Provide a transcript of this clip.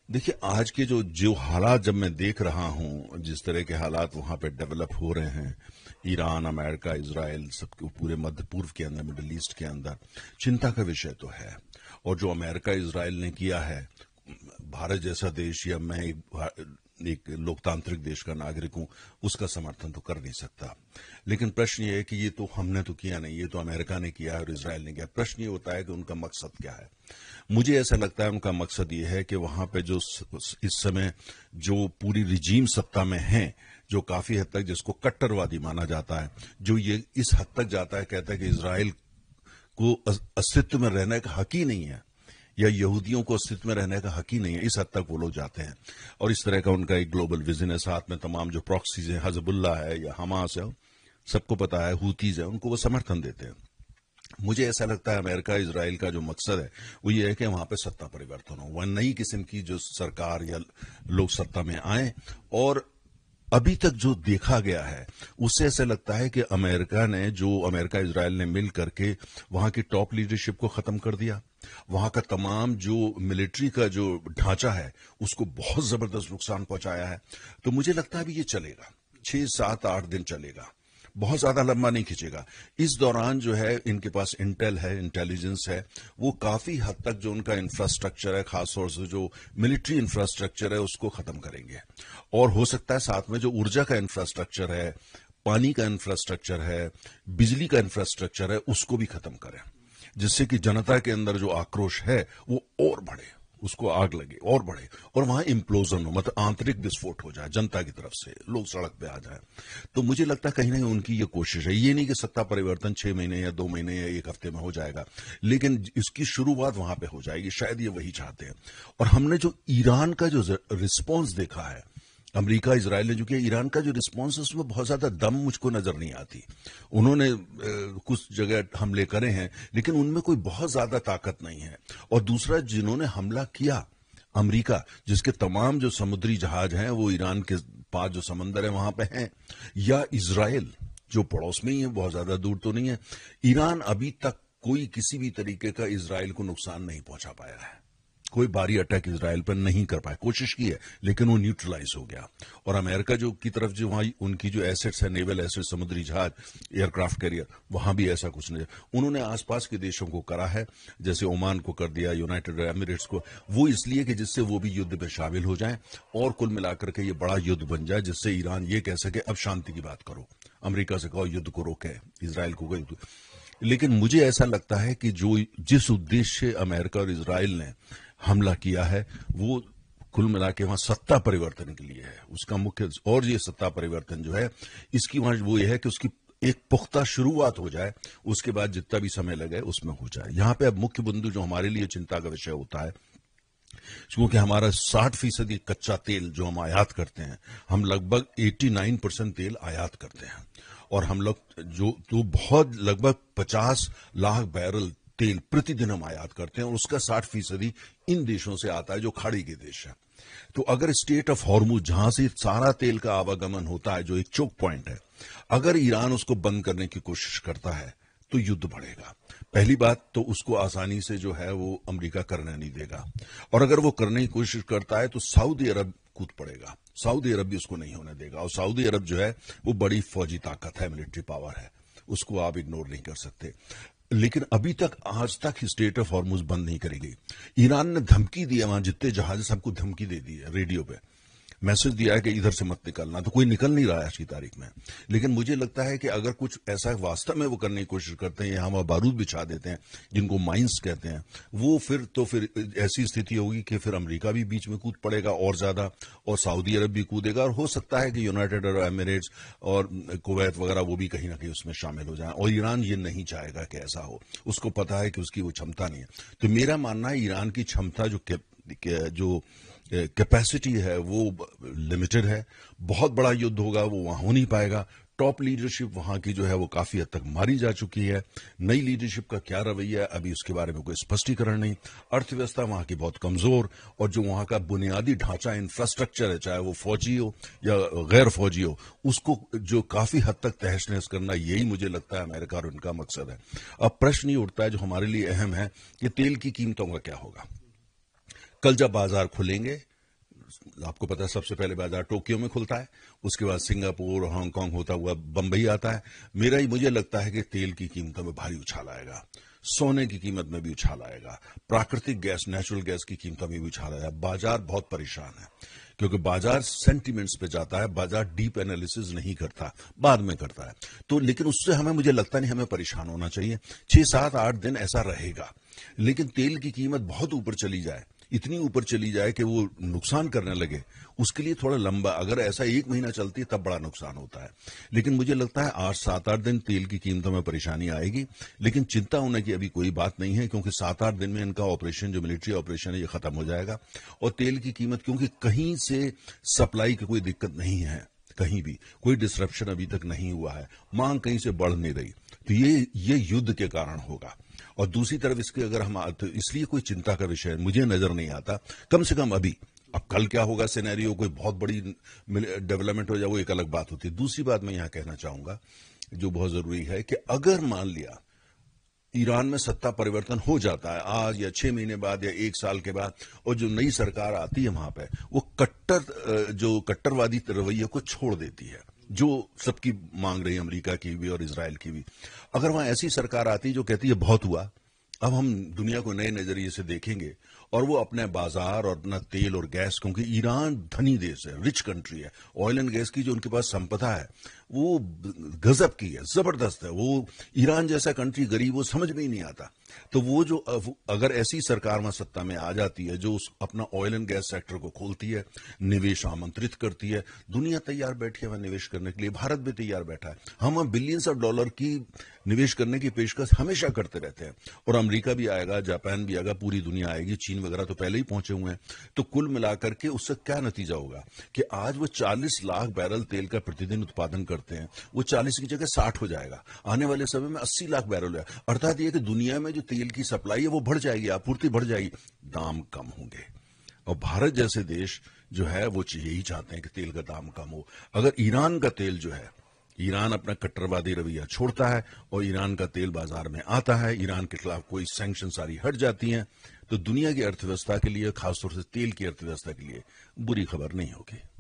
देखिए, आज के जो हालात जब मैं देख रहा हूँ, जिस तरह के हालात वहाँ पे डेवलप हो रहे हैं, ईरान, अमेरिका, इजराइल, सब पूरे मध्य पूर्व के अंदर, मिडिल ईस्ट के अंदर, चिंता का विषय तो है। और जो अमेरिका इजराइल ने किया है, भारत जैसा देश या मैं एक लोकतांत्रिक देश का नागरिक हूं, उसका समर्थन तो कर नहीं सकता। लेकिन प्रश्न ये है कि ये तो हमने तो किया नहीं, ये तो अमेरिका ने किया है और इजराइल ने किया। प्रश्न ये होता है कि उनका मकसद क्या है। मुझे ऐसा लगता है उनका मकसद ये है कि वहां पे जो इस समय जो पूरी रिजीम सत्ता में है, जो काफी हद तक जिसको कट्टरवादी माना जाता है, जो ये इस हद तक जाता है, कहता है कि इजराइल को अस्तित्व में रहने का हक ही नहीं है, या यहूदियों को अस्तित्व में रहने का हक ही नहीं है, इस हद तक वो लोग जाते हैं। और इस तरह का उनका एक ग्लोबल विजन है। साथ में तमाम जो प्रॉक्सीज हैं, हजबुल्ला है या हमास है, सबको पता है, हूतीज है, उनको वो समर्थन देते हैं। मुझे ऐसा लगता है अमेरिका इजराइल का जो मकसद है वो ये है कि वहां पे सत्ता परिवर्तन हो, वह नई किस्म की जो सरकार या लोग सत्ता में आए। और अभी तक जो देखा गया है उससे ऐसा लगता है कि अमेरिका इजराइल ने मिल करके वहां की टॉप लीडरशिप को खत्म कर दिया। वहां का तमाम जो मिलिट्री का जो ढांचा है उसको बहुत जबरदस्त नुकसान पहुंचाया है। तो मुझे लगता है अभी ये चलेगा, 6, 7, 8 दिन चलेगा, बहुत ज्यादा लंबा नहीं खींचेगा। इस दौरान जो है इनके पास इंटेल है, इंटेलिजेंस है, वो काफी हद तक जो उनका इंफ्रास्ट्रक्चर है, खासतौर से जो मिलिट्री इंफ्रास्ट्रक्चर है, उसको खत्म करेंगे। और हो सकता है साथ में जो ऊर्जा का इंफ्रास्ट्रक्चर है, पानी का इंफ्रास्ट्रक्चर है, बिजली का इंफ्रास्ट्रक्चर है, उसको भी खत्म करें, जिससे कि जनता के अंदर जो आक्रोश है वो और बढ़े, उसको आग लगे और बढ़े, और वहां इम्प्लोजन हो, मतलब आंतरिक विस्फोट हो जाए जनता की तरफ से, लोग सड़क पे आ जाए। तो मुझे लगता है कहीं ना कहीं उनकी ये कोशिश है। ये नहीं कि सत्ता परिवर्तन 6 महीने या 2 महीने या एक हफ्ते में हो जाएगा, लेकिन इसकी शुरुआत वहां पे हो जाएगी, शायद ये वही चाहते हैं। और हमने जो ईरान का जो रिस्पॉन्स देखा है, अमेरिका इजराइल ने जो किया, ईरान का जो रिस्पॉन्स है उसमें बहुत ज्यादा दम मुझको नजर नहीं आती। उन्होंने कुछ जगह हमले करे हैं, लेकिन उनमें कोई बहुत ज्यादा ताकत नहीं है। और दूसरा, जिन्होंने हमला किया, अमेरिका, जिसके तमाम जो समुद्री जहाज हैं वो ईरान के पास जो समंदर है वहां पे हैं, या इजराइल जो पड़ोस में ही है, बहुत ज्यादा दूर तो नहीं है। ईरान अभी तक कोई किसी भी तरीके का इजराइल को नुकसान नहीं पहुंचा पाया है। कोई भारी अटैक इजराइल पर नहीं कर पाए, कोशिश की है लेकिन वो न्यूट्रलाइज हो गया। और अमेरिका जो की तरफ जो वहां उनकी जो एसेट्स है, नेवल एसेट, समुद्री जहाज, एयरक्राफ्ट कैरियर, वहां भी ऐसा कुछ नहीं। उन्होंने आसपास के देशों को करा है, जैसे ओमान को कर दिया, यूनाइटेड अरब एमिरेट्स को, वो इसलिए कि जिससे वो भी युद्ध में शामिल हो जाएं और कुल मिलाकर के ये बड़ा युद्ध बन जाए, जिससे ईरान ये कह सके अब शांति की बात करो, अमेरिका से कहो युद्ध को रोके, इजराइल को युद्ध। लेकिन मुझे ऐसा लगता है कि जिस उद्देश्य अमेरिका और इजराइल ने हमला किया है, वो कुल मिला के वहां सत्ता परिवर्तन के लिए है, उसका मुख्य। और ये सत्ता परिवर्तन जो है, इसकी वहां वो ये है कि उसकी एक पुख्ता शुरुआत हो जाए, उसके बाद जितना भी समय लगे उसमें हो जाए। यहां पे अब मुख्य बिंदु जो हमारे लिए चिंता का विषय होता है, क्योंकि हमारा 60% कच्चा तेल जो हम आयात करते हैं, हम लगभग 89% तेल आयात करते हैं। और हम लोग जो बहुत लगभग 50 लाख बैरल तेल प्रतिदिन हम आयात करते हैं, और उसका 60% इन देशों से आता है जो खाड़ी के देश है। तो अगर स्टेट ऑफ हॉर्मुज, जहां से सारा तेल का आवागमन होता है, जो एक चोक पॉइंट है, अगर ईरान उसको बंद करने की कोशिश करता है तो युद्ध बढ़ेगा। पहली बात तो उसको आसानी से जो है वो अमेरिका करने नहीं देगा, और अगर वो करने की कोशिश करता है तो सऊदी अरब कूद पड़ेगा, सऊदी अरब भी उसको नहीं होने देगा। और सऊदी अरब जो है वो बड़ी फौजी ताकत है, मिलिट्री पावर है, उसको आप इग्नोर नहीं कर सकते। लेकिन अभी तक, आज तक स्टेट ऑफ हॉर्मुज बंद नहीं करी गई। ईरान ने धमकी दी है, वहां जितने जहाज सबको धमकी दे दी है, रेडियो पे मैसेज दिया है कि इधर से मत निकलना, तो कोई निकल नहीं रहा है आज की तारीख में। लेकिन मुझे लगता है कि अगर कुछ ऐसा वास्तव में वो करने की कोशिश करते हैं, यहाँ वहाँ बारूद बिछा देते हैं, जिनको माइंस कहते हैं, वो फिर ऐसी स्थिति होगी कि फिर अमेरिका भी बीच में कूद पड़ेगा और ज्यादा, और सऊदी अरब भी कूदेगा, और हो सकता है कि यूनाइटेड अरब एमिरेट्स और कुवैत वगैरह वो भी कहीं ना कहीं उसमें शामिल हो जाए। और ईरान ये नहीं चाहेगा कि ऐसा हो, उसको पता है कि उसकी वो क्षमता नहीं है। तो मेरा मानना है ईरान की क्षमता जो कैपेसिटी है वो लिमिटेड है। बहुत बड़ा युद्ध होगा वो वहां हो नहीं पाएगा। टॉप लीडरशिप वहां की जो है वो काफी हद तक मारी जा चुकी है। नई लीडरशिप का क्या रवैया है अभी उसके बारे में कोई स्पष्टीकरण नहीं। अर्थव्यवस्था वहां की बहुत कमजोर, और जो वहां का बुनियादी ढांचा, इंफ्रास्ट्रक्चर है, चाहे वो फौजी हो या गैर फौजी हो, उसको जो काफी हद तक तहस नहस करना, यही मुझे लगता है अमेरिका और उनका मकसद है। अब प्रश्न ये उठता है जो हमारे लिए अहम है कि तेल की कीमतों का क्या होगा। कल जब बाजार खुलेंगे आपको पता है सबसे पहले बाजार टोक्यो में खुलता है, उसके बाद सिंगापुर, हांगकांग होता हुआ बंबई आता है। मुझे लगता है कि तेल की कीमतों में भारी उछाल आएगा, सोने की कीमत में भी उछाल आएगा, प्राकृतिक गैस, नेचुरल गैस की कीमतों में भी उछाल आएगा। बाजार बहुत परेशान है, क्योंकि बाजार सेंटिमेंट्स पे जाता है, बाजार डीप एनालिसिस नहीं करता, बाद में करता है। तो लेकिन उससे मुझे लगता नहीं हमें परेशान होना चाहिए। 6, 7, 8 दिन ऐसा रहेगा, लेकिन तेल की कीमत बहुत ऊपर चली जाए, इतनी ऊपर चली जाए कि वो नुकसान करने लगे, उसके लिए थोड़ा लंबा, अगर ऐसा 1 महीना चलती है तब बड़ा नुकसान होता है। लेकिन मुझे लगता है 8, 7, 8 दिन तेल की कीमतों में परेशानी आएगी, लेकिन चिंता होने की अभी कोई बात नहीं है, क्योंकि 7, 8 दिन में इनका ऑपरेशन, जो मिलिट्री ऑपरेशन है, ये खत्म हो जाएगा। और तेल की कीमत, क्योंकि कहीं से सप्लाई की कोई दिक्कत नहीं है, कहीं भी कोई डिसरप्शन अभी तक नहीं हुआ है, मांग कहीं से बढ़ नहीं रही, तो ये युद्ध के कारण होगा। और दूसरी तरफ इसके अगर हम, तो इसलिए कोई चिंता का विषय मुझे नजर नहीं आता, कम से कम अभी। अब कल क्या होगा, सिनेरियो कोई बहुत बड़ी डेवलपमेंट हो जाए, वो एक अलग बात होती है। दूसरी बात मैं यहां कहना चाहूंगा, जो बहुत जरूरी है, कि अगर मान लिया ईरान में सत्ता परिवर्तन हो जाता है आज या 6 महीने बाद या 1 साल के बाद, और जो नई सरकार आती है वहां पे, वो जो कट्टरवादी रवैये को छोड़ देती है, जो सबकी मांग रही है, अमेरिका की भी और इजराइल की भी। अगर वहां ऐसी सरकार आती है जो कहती है बहुत हुआ, अब हम दुनिया को नए नजरिए से देखेंगे, और वो अपने बाजार और अपना तेल और गैस, क्योंकि ईरान धनी देश है, रिच कंट्री है, ऑयल एंड गैस की जो उनके पास संपदा है वो गजब की है, जबरदस्त है। वो ईरान जैसा कंट्री गरीब, वो समझ में ही नहीं आता। तो वो जो अगर ऐसी सरकार वहां सत्ता में आ जाती है, जो अपना ऑयल एंड गैस सेक्टर को खोलती है, निवेश आमंत्रित करती है, दुनिया तैयार बैठी है वहां निवेश करने के लिए, भारत भी तैयार बैठा है। हम बिलियंस ऑफ डॉलर की निवेश करने की पेशकश हमेशा करते रहते हैं, और अमेरिका भी आएगा, जापान भी आएगा, पूरी दुनिया आएगी, चीन वगैरह तो पहले ही पहुंचे हुए हैं। तो कुल मिलाकर के उससे क्या नतीजा होगा कि आज वो 40 लाख बैरल तेल का प्रतिदिन उत्पादन करते हैं, वो 40 की जगह 60 हो जाएगा, आने वाले समय में 80 लाख बैरल है। अर्थात ये कि दुनिया में जो तेल की सप्लाई है वो बढ़ जाएगी, आपूर्ति बढ़ जाएगी, दाम कम होंगे। और भारत जैसे देश जो है वो यही चाहते हैं कि तेल का दाम कम हो। अगर ईरान का तेल जो है, ईरान अपना कट्टरवादी रवैया छोड़ता है और ईरान का तेल बाजार में आता है, ईरान के खिलाफ कोई सैंक्शन सारी हट जाती हैं, तो दुनिया की अर्थव्यवस्था के लिए, खासतौर से तेल की अर्थव्यवस्था के लिए बुरी खबर नहीं होगी।